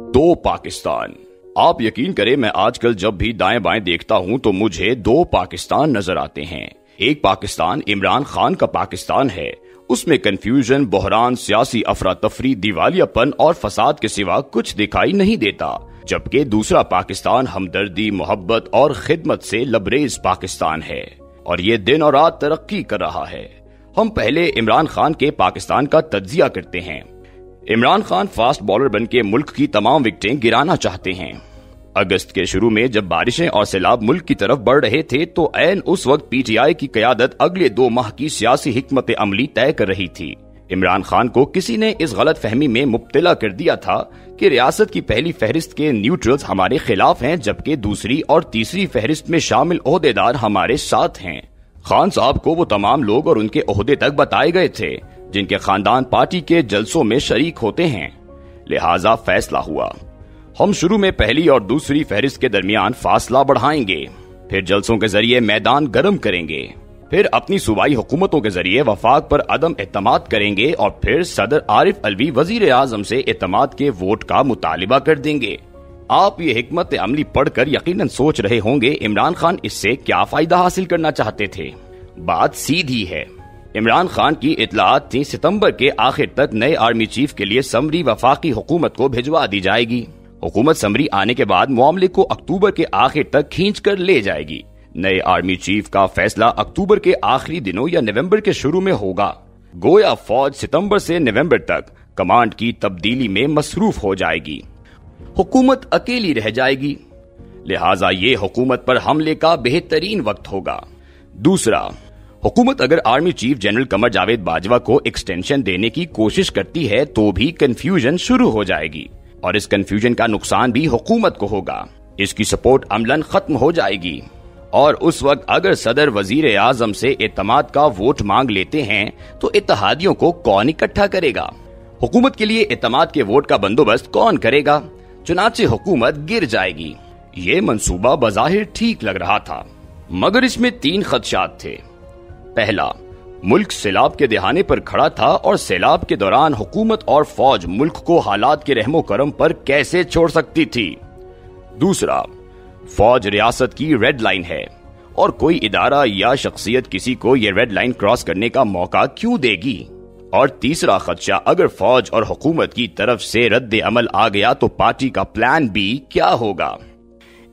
दो पाकिस्तान। आप यकीन करें, मैं आजकल जब भी दाएं बाएं देखता हूं तो मुझे दो पाकिस्तान नजर आते हैं। एक पाकिस्तान इमरान खान का पाकिस्तान है, उसमें कंफ्यूजन, बहरान, सियासी अफरा तफरी, दिवालियापन और फसाद के सिवा कुछ दिखाई नहीं देता। जबकि दूसरा पाकिस्तान हमदर्दी, मोहब्बत और खिदमत से लबरेज पाकिस्तान है और ये दिन और रात तरक्की कर रहा है। हम पहले इमरान खान के पाकिस्तान का तज्जिया करते हैं। इमरान खान फास्ट बॉलर बनके मुल्क की तमाम विकेटें गिराना चाहते हैं। अगस्त के शुरू में जब बारिशें और सैलाब मुल्क की तरफ बढ़ रहे थे तो ऐन उस वक्त पीटीआई की क़यादत अगले 2 माह की सियासी हिकमत अमली तय कर रही थी। इमरान खान को किसी ने इस गलत फहमी में मुब्तला कर दिया था कि रियासत की पहली फहरिस्त के न्यूट्रल्स हमारे खिलाफ हैं, जबकि दूसरी और तीसरी फहरिस्त में शामिल ओहदेदार हमारे साथ हैं। खान साहब को वो तमाम लोग और उनके ओहदे तक बताए गए थे जिनके खानदान पार्टी के जलसों में शरीक होते हैं। लिहाजा फैसला हुआ, हम शुरू में पहली और दूसरी फहरिस्त के दरमियान फासला बढ़ाएंगे, फिर जलसों के जरिए मैदान गर्म करेंगे, फिर अपनी सूबाई हुकूमतों के जरिए वफाक पर अदम एतमाद करेंगे और फिर सदर आरिफ अलवी वजीर आजम से एतमाद के वोट का मुतालिबा कर देंगे। आप ये हिकमत अमली पढ़कर यकीनन सोच रहे होंगे इमरान खान इससे क्या फायदा हासिल करना चाहते थे। बात सीधी है। इमरान खान की इतलात थी सितंबर के आखिर तक नए आर्मी चीफ के लिए समरी वफाकी हुकूमत को भिजवा दी जाएगी। हुकूमत समरी आने के बाद मामले को अक्टूबर के आखिर तक खींच कर ले जाएगी। नए आर्मी चीफ का फैसला अक्टूबर के आखिरी दिनों या नवंबर के शुरू में होगा। गोया फौज सितंबर से नवंबर तक कमांड की तब्दीली में मसरूफ हो जाएगी। हुकूमत अकेली रह जाएगी, लिहाजा ये हुकूमत पर हमले का बेहतरीन वक्त होगा। दूसरा, हुकूमत अगर army chief general Qamar Javed Bajwa को एक्सटेंशन देने की कोशिश करती है तो भी कंफ्यूजन शुरू हो जाएगी और इस कंफ्यूजन का नुकसान भी हुकूमत को होगा। इसकी सपोर्ट अमलन खत्म हो जाएगी और उस वक्त अगर सदर वजीर आजम से एतमाद का वोट मांग लेते हैं तो इत्तेहादियों को कौन इकट्ठा करेगा? हुकूमत के लिए एतमाद के वोट का बंदोबस्त कौन करेगा? चुनाचे हुकूमत गिर जाएगी। ये मंसूबा बज़ाहिर ठीक लग रहा था, मगर इसमें 3 खदशात थे। पहला, मुल्क सैलाब के दहाने पर खड़ा था और सैलाब के दौरान हुकूमत और फौज मुल्क को हालात के रहमो करम पर कैसे छोड़ सकती थी। दूसरा, फौज रियासत की रेड लाइन है और कोई इदारा या शख्सियत किसी को ये रेड लाइन क्रॉस करने का मौका क्यों देगी। और तीसरा खदशा, अगर फौज और हुकूमत की तरफ से रद्द अमल आ गया तो पार्टी का प्लान बी क्या होगा।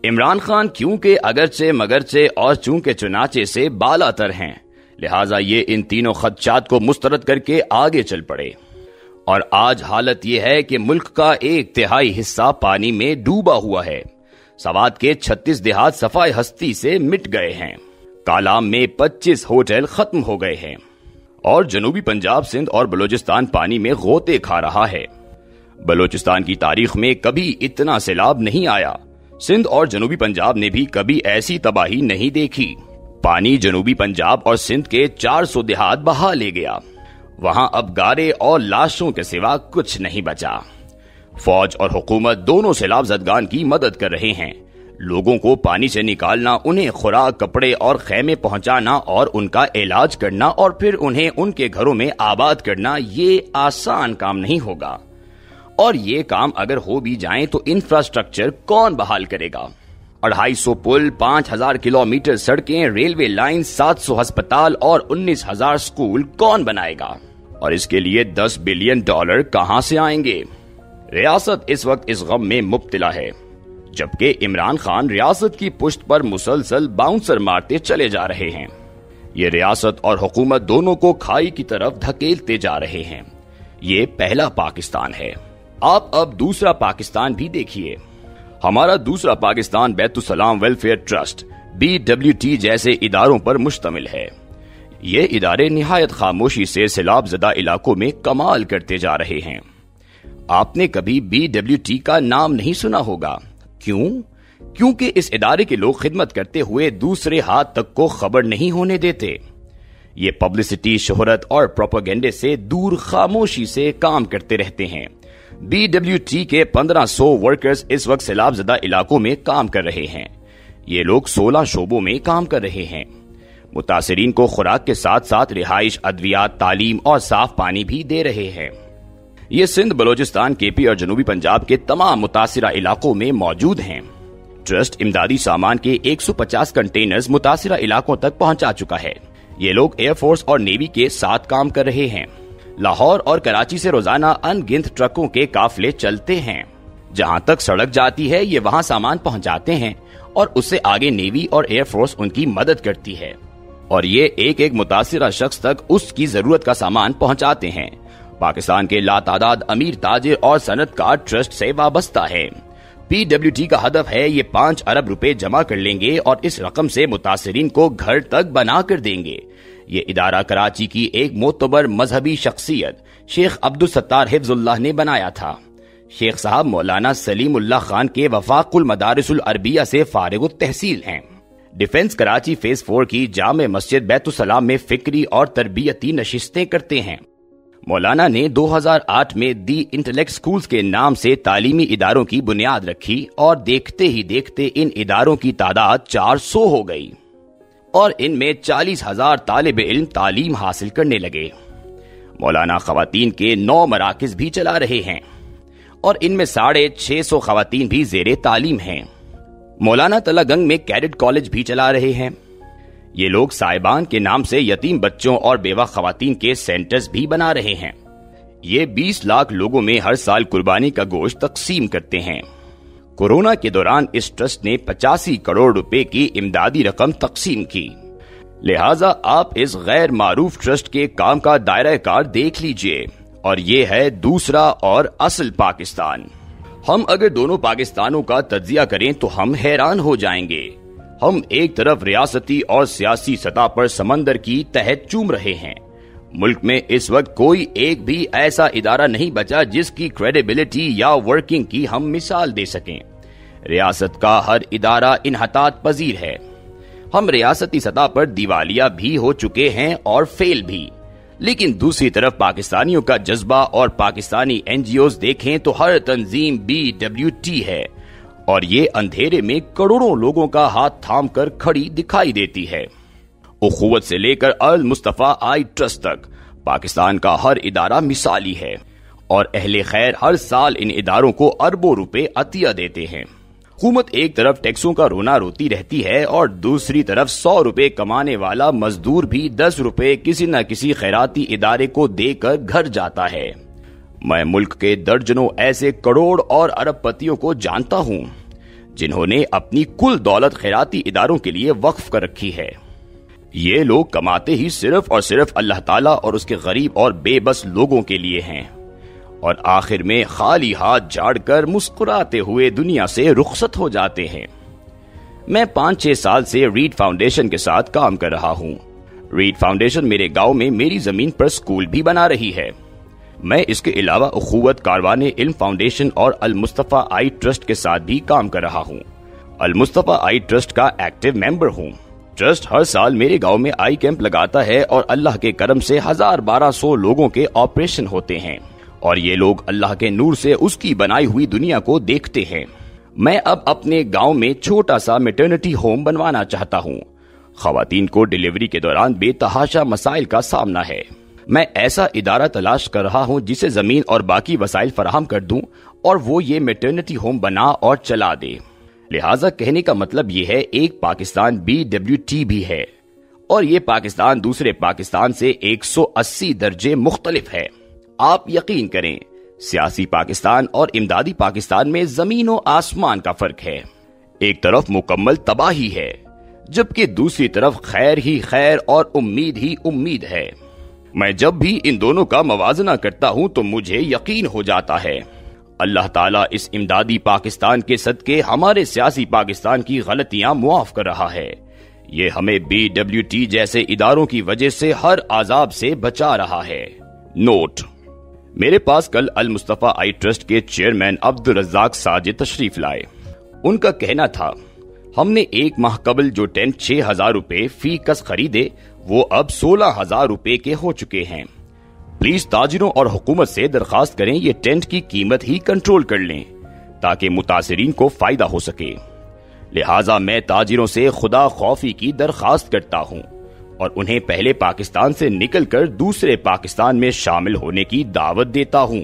इमरान खान क्योंकि अगरचे मगरचे और चूंकि चुनाचे से बालातर हैं, लिहाजा ये इन तीनों खदशात को मुस्तरद करके आगे चल पड़े और आज हालत यह है कि मुल्क का 1/3 हिस्सा पानी में डूबा हुआ है। सवात के 36 देहात सफाई हस्ती से मिट गए हैं। कालाम में 25 होटल खत्म हो गए हैं और जनूबी पंजाब, सिंध और बलूचिस्तान पानी में गोते खा रहा है। बलूचिस्तान की तारीख में कभी इतना सैलाब नहीं आया। सिंध और जनूबी पंजाब ने भी कभी ऐसी तबाही नहीं देखी। पानी जनूबी पंजाब और सिंध के 400 देहात बहा ले गया। वहां अब गारे और लाशों के सिवा कुछ नहीं बचा। फौज और हुकूमत दोनों सैलाब ज़दगान की मदद कर रहे हैं। लोगों को पानी से निकालना, उन्हें खुराक, कपड़े और खैमे पहुंचाना और उनका इलाज करना और फिर उन्हें उनके घरों में आबाद करना, ये आसान काम नहीं होगा। और ये काम अगर हो भी जाए तो इंफ्रास्ट्रक्चर कौन बहाल करेगा? 250 पुल, 5000 किलोमीटर सड़कें, रेलवे लाइन, 700 अस्पताल और 19,000 स्कूल कौन बनाएगा? और इसके लिए $10 बिलियन कहां से आएंगे? रियासत इस वक्त इस गम में मुब्तला है, जबकि इमरान खान रियासत की पुश्त पर मुसलसल बाउंसर मारते चले जा रहे हैं। ये रियासत और हुकूमत दोनों को खाई की तरफ धकेलते जा रहे हैं। ये पहला पाकिस्तान है। आप अब दूसरा पाकिस्तान भी देखिए। हमारा दूसरा पाकिस्तान बैतुस्सलाम वेलफेयर ट्रस्ट BWT जैसे इदारों पर मुश्तमिल है। ये इदारे निहायत खामोशी से सैलाब ज़दा इलाकों में कमाल करते जा रहे हैं। आपने कभी BWT का नाम नहीं सुना होगा। क्यों? क्योंकि इस इदारे के लोग खिदमत करते हुए दूसरे हाथ तक को खबर नहीं होने देते। ये पब्लिसिटी, शोहरत और प्रोपेगेंडे से दूर खामोशी से काम करते रहते हैं। BWT के 1500 वर्कर्स इस वक्त सैलाब ज़दा इलाकों में काम कर रहे हैं। ये लोग 16 शोबों में काम कर रहे हैं। मुतासिरीन को खुराक के साथ साथ रिहाइश, अद्वियात, तालीम और साफ पानी भी दे रहे हैं। یہ سندھ، بلوچستان، کے پی اور جنوبی پنجاب کے تمام متاثرہ علاقوں میں موجود ہیں۔ ٹرسٹ امدادی سامان کے 150 کنٹینرز متاثرہ علاقوں تک پہنچا چکا ہے۔ یہ لوگ ایئر فورس اور نیوی کے ساتھ کام کر رہے ہیں۔ لاہور اور کراچی سے روزانہ ان گنت ٹرکوں کے قافلے چلتے ہیں۔ جہاں تک سڑک جاتی ہے یہ وہاں سامان پہنچاتے ہیں اور اس سے آگے نیوی اور ایئر فورس ان کی مدد کرتی ہے، اور یہ ایک ایک متاثرہ شخص تک اس کی ضرورت کا سامان پہنچاتے ہیں۔ پاکستان کے لاتعداد امیر تاجر اور صنعت کار ٹرسٹ سے وابستہ ہے۔ پی ڈبلیو ٹی کا ہدف ہے یہ 5 ارب روپے جمع کر لیں گے اور اس رقم سے متاثرین کو گھر تک بنا کر دیں گے۔ یہ ادارہ کراچی کی ایک معتبر مذہبی شخصیت شیخ عبدالستار حفظ اللہ نے بنایا تھا۔ شیخ صاحب مولانا سلیم اللہ خان کے وفاق المدارس العربیہ سے فارغ التحصیل ہیں۔ ڈیفنس کراچی فیز 4 کی جامع مسجد بیت السلام میں فکری اور تربیتی نشستیں کرتے ہیں۔ مولانا نے 2008 میں دی انٹلیکٹ سکولز کے نام سے تعلیمی اداروں کی بنیاد رکھی اور دیکھتے ہی دیکھتے ان اداروں کی تعداد 400 ہو گئی اور ان میں 40,000 طالب علم تعلیم حاصل کرنے لگے۔ مولانا خواتین کے 9 مراکز بھی چلا رہے ہیں اور ان میں 650 خواتین بھی زیر تعلیم ہیں۔ مولانا تلا گنگ میں کیڈٹ کالج بھی چلا رہے ہیں۔ یہ لوگ صاحبان کے نام سے یتیم بچوں اور بیوہ خواتین کے سینٹرز بھی بنا رہے ہیں۔ یہ 20 لاکھ لوگوں میں ہر سال قربانی کا گوشت تقسیم کرتے ہیں۔ کورونا کے دوران اس ٹرسٹ نے 85 کروڑ روپے کی امدادی رقم تقسیم کی۔ لہٰذا آپ اس غیر معروف ٹرسٹ کے کام کا دائرہ کار دیکھ لیجئے، اور یہ ہے دوسرا اور اصل پاکستان۔ ہم اگر دونوں پاکستانوں کا تجزیہ کریں تو ہم حیران ہو جائیں گے۔ ہم ایک طرف ریاستی اور سیاسی سطح پر سمندر کی تہت چوم رہے ہیں۔ ملک میں اس وقت کوئی ایک بھی ایسا ادارہ نہیں بچا جس کی کریڈیبلٹی یا ورکنگ کی ہم مثال دے سکیں۔ ریاست کا ہر ادارہ انحطاط پذیر ہے۔ ہم ریاستی سطح پر دیوالیہ بھی ہو چکے ہیں اور فیل بھی، لیکن دوسری طرف پاکستانیوں کا جذبہ اور پاکستانی این جی اوز دیکھیں تو ہر تنظیم BWT ہے، اور یہ اندھیرے میں کروڑوں لوگوں کا ہاتھ تھام کر کھڑی دکھائی دیتی ہے۔ اخوت سے لے کر المصطفیٰ آئی ٹرسٹ تک پاکستان کا ہر ادارہ مثالی ہے، اور اہل خیر ہر سال ان اداروں کو اربوں روپے عطیہ دیتے ہیں۔ حکومت ایک طرف ٹیکسوں کا رونا روتی رہتی ہے اور دوسری طرف 100 روپے کمانے والا مزدور بھی 10 روپے کسی نہ کسی خیراتی ادارے کو دے کر گھر جاتا ہے۔ میں ملک کے درجنوں ایسے کروڑ اور ارب پتیوں کو جانتا ہوں جنہوں نے اپنی کل دولت خیراتی اداروں کے لیے وقف کر رکھی ہے۔ یہ لوگ کماتے ہی صرف اور صرف اللہ تعالیٰ اور اس کے غریب اور بے بس لوگوں کے لیے ہیں، اور آخر میں خالی ہاتھ جھاڑ کر مسکراتے ہوئے دنیا سے رخصت ہو جاتے ہیں۔ میں 5-6 سال سے ریڈ فاؤنڈیشن کے ساتھ کام کر رہا ہوں۔ ریڈ فاؤنڈیشن میرے گاؤں میں میری زمین پر سکول بھی بنا رہی ہے۔ میں اس کے علاوہ اخوت کاروان علم فاؤنڈیشن اور المصطفیٰ آئی ٹرسٹ کے ساتھ بھی کام کر رہا ہوں۔ المصطفیٰ آئی ٹرسٹ کا ایکٹیو ممبر ہوں۔ ٹرسٹ ہر سال میرے گاؤں میں آئی کیمپ لگاتا ہے اور اللہ کے کرم سے 1200 لوگوں کے آپریشن ہوتے ہیں، اور یہ لوگ اللہ کے نور سے اس کی بنائی ہوئی دنیا کو دیکھتے ہیں۔ میں اب اپنے گاؤں میں چھوٹا سا میٹرنٹی ہوم بنوانا چاہتا ہوں۔ خواتین کو ڈیلیوری کے دوران بے تحاشا مسائل کا سامنا ہے۔ میں ایسا ادارہ تلاش کر رہا ہوں جسے زمین اور باقی وسائل فراہم کر دوں اور وہ یہ میٹرنٹی ہوم بنا اور چلا دے۔ لہٰذا کہنے کا مطلب یہ ہے ایک پاکستان BWT بھی ہے، اور یہ پاکستان دوسرے پاکستان سے 180 درجے مختلف ہے۔ آپ یقین کریں، سیاسی پاکستان اور امدادی پاکستان میں زمین و آسمان کا فرق ہے۔ ایک طرف مکمل تباہی ہے، جبکہ دوسری طرف خیر ہی خیر اور امید ہی امید ہے۔ میں جب بھی ان دونوں کا موازنہ کرتا ہوں تو مجھے یقین ہو جاتا ہے اللہ تعالیٰ اس امدادی پاکستان کے صدقے ہمارے سیاسی پاکستان کی غلطیاں معاف کر رہا ہے۔ یہ ہمیں BWT جیسے اداروں کی وجہ سے ہر عذاب سے بچا رہا ہے۔ نوٹ: میرے پاس کل المصطفیٰ آئی ٹرسٹ کے چیئرمین عبدالرزاق ساجد تشریف لائے۔ ان کا کہنا تھا، ہم نے 1 ماہ قبل جو ٹینٹ 6000 روپے فی کس خریدے وہ اب 16000 روپے کے ہو چکے ہیں۔ پلیز تاجروں اور حکومت سے درخواست کریں یہ ٹینٹ کی قیمت ہی کنٹرول کر لیں تاکہ متاثرین کو فائدہ ہو سکے۔ لہٰذا میں تاجروں سے خدا خوفی کی درخواست کرتا ہوں اور انہیں پہلے پاکستان سے نکل کر دوسرے پاکستان میں شامل ہونے کی دعوت دیتا ہوں۔